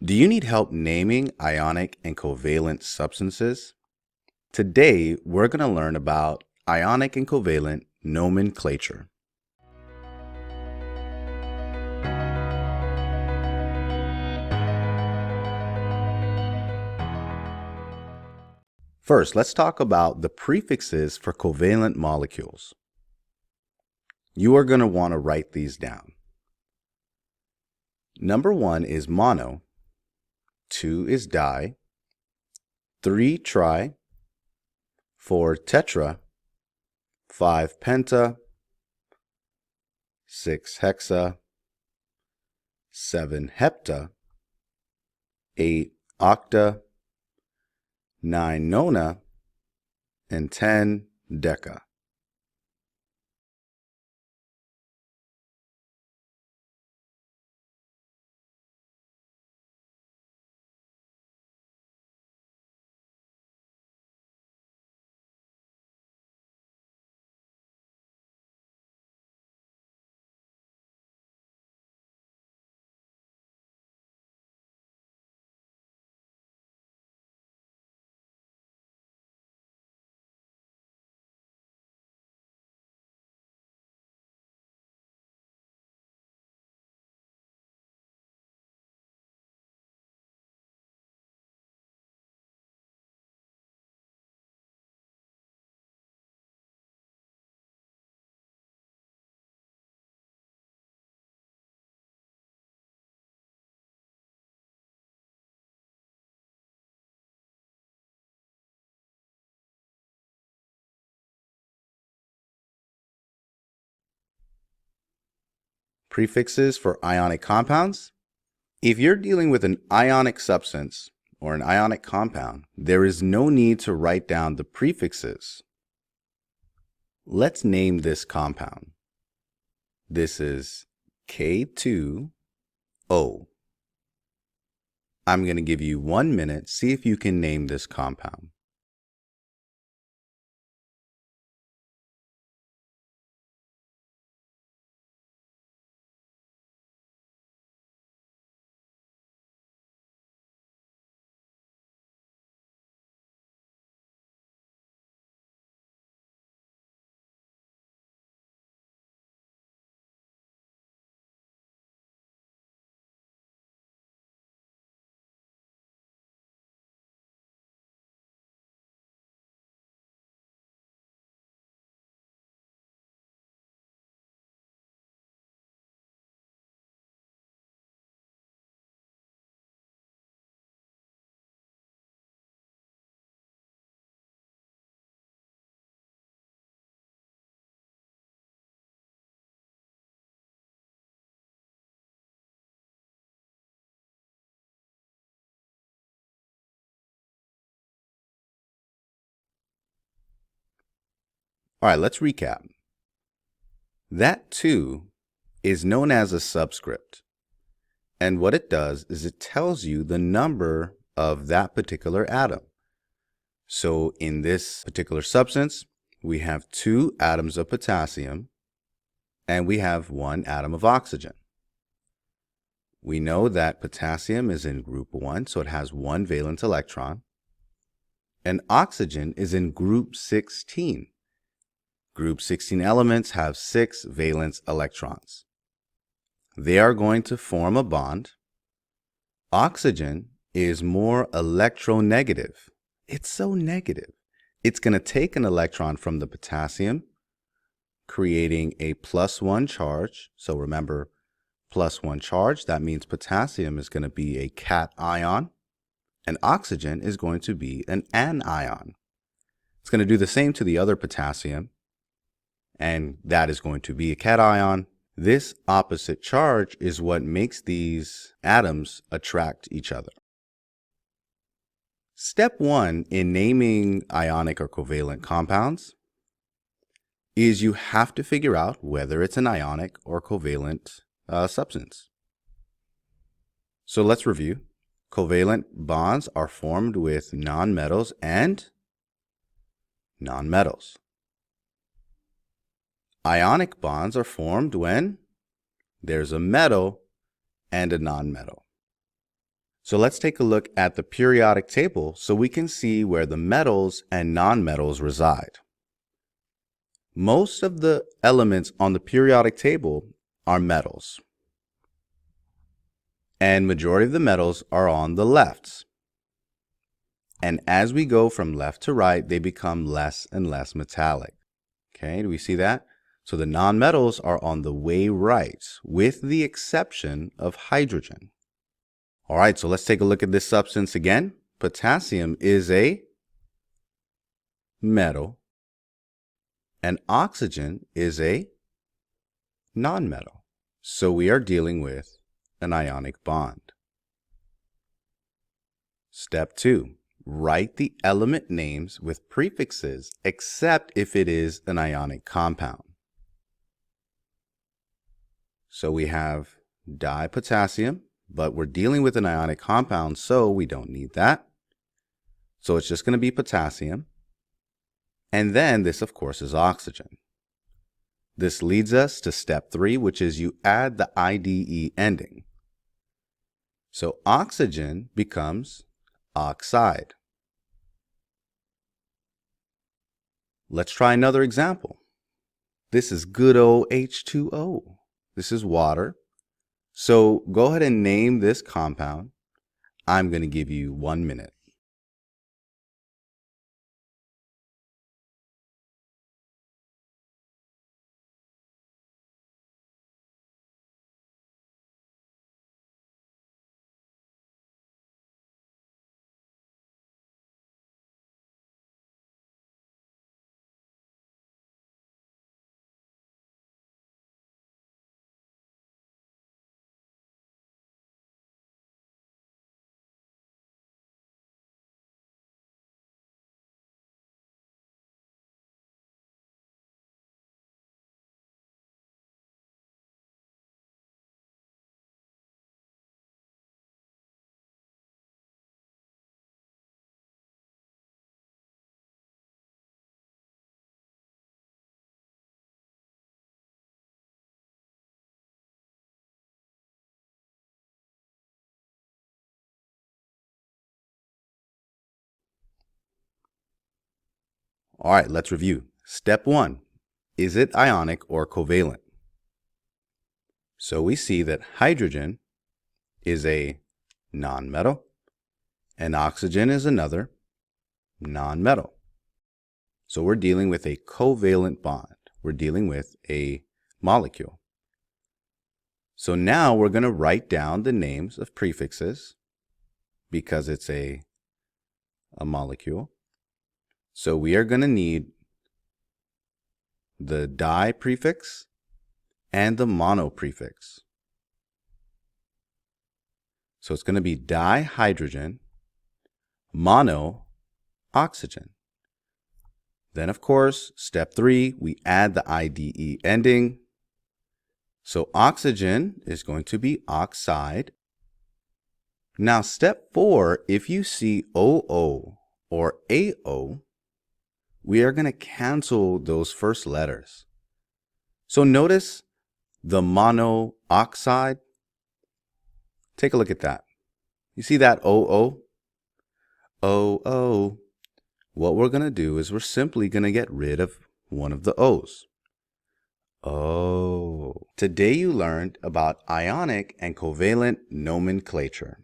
Do you need help naming ionic and covalent substances? Today, we're going to learn about ionic and covalent nomenclature. First, let's talk about the prefixes for covalent molecules. You are going to want to write these down. Number 1 is mono, 2 is di, 3 tri, 4 tetra, 5 penta, 6 hexa, 7 hepta, 8 octa, 9 nona, and 10 deca. Prefixes for ionic compounds. If you're dealing with an ionic substance or an ionic compound, there is no need to write down the prefixes. Let's name this compound. This is K2O. I'm going to give you 1 minute. See if you can name this compound. All right, let's recap. That 2 is known as a subscript. And what it does is it tells you the number of that particular atom. So in this particular substance, we have 2 atoms of potassium and we have 1 atom of oxygen. We know that potassium is in group 1, so it has 1 valence electron. And oxygen is in group 16. Group 16 elements have 6 valence electrons. They are going to form a bond. Oxygen is more electronegative. It's so negative. It's going to take an electron from the potassium, creating a +1 charge. So remember, +1 charge, that means potassium is going to be a cation, and oxygen is going to be an anion. It's going to do the same to the other potassium, and that is going to be a cation. This opposite charge is what makes these atoms attract each other. Step 1 in naming ionic or covalent compounds is you have to figure out whether it's an ionic or covalent substance. So let's review. Covalent bonds are formed with nonmetals and nonmetals. Ionic bonds are formed when there's a metal and a nonmetal. So let's take a look at the periodic table so we can see where the metals and nonmetals reside. Most of the elements on the periodic table are metals, and majority of the metals are on the left. And as we go from left to right, they become less and less metallic. Okay, do we see that? So the nonmetals are on the way right, with the exception of hydrogen. All right, so let's take a look at this substance again. Potassium is a metal, and oxygen is a nonmetal. So we are dealing with an ionic bond. Step 2. Write the element names with prefixes except if it is an ionic compound. So we have dipotassium, but we're dealing with an ionic compound, so we don't need that. So it's just going to be potassium. And then this, of course, is oxygen. This leads us to step 3, which is you add the IDE ending. So oxygen becomes oxide. Let's try another example. This is good old H2O. This is water. So go ahead and name this compound. I'm going to give you 1 minute. All right, let's review. Step 1, is it ionic or covalent? So we see that hydrogen is a nonmetal and oxygen is another nonmetal. So we're dealing with a covalent bond. We're dealing with a molecule. So now we're going to write down the names of prefixes because it's a molecule. So we are going to need the di prefix and the mono prefix. So it's going to be dihydrogen, mono oxygen. Then, of course, step 3, we add the IDE ending. So oxygen is going to be oxide. Now, step 4, if you see OO or AO, we are going to cancel those first letters. So notice the monoxide. Take a look at that. You see that OO? OO. What we're going to do is we're simply going to get rid of one of the O's. Oh. Today you learned about ionic and covalent nomenclature.